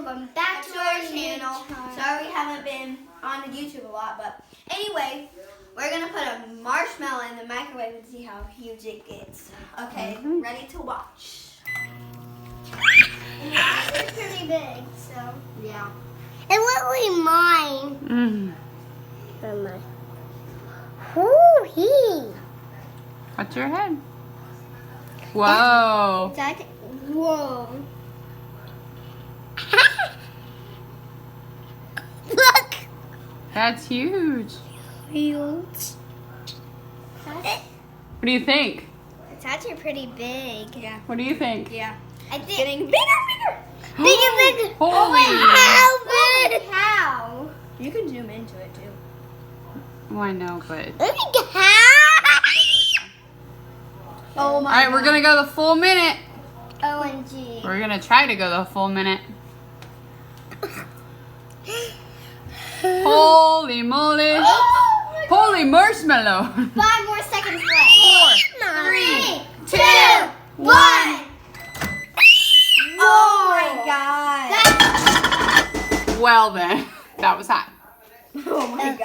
welcome back to our channel. Sorry we haven't been on YouTube a lot, but anyway, we're gonna put a marshmallow in the microwave and see how huge it gets. Okay, ready to watch. It's pretty big, so yeah. It will be mine. Mine. What's your head? Whoa. Whoa. Look. That's huge. Huge. What do you think? It's actually pretty big. Yeah. What do you think? Yeah. I think getting bigger. Bigger. Holy. How big? How? You can zoom into it too. Oh, I know, but. Oh my. All right, we're gonna go the full minute. OMG. We're gonna try to go the full minute. Holy moly! Holy marshmallow! 5 more seconds left. 4, 3, 2, 1. Oh my god. Well then, that was hot. Oh my god.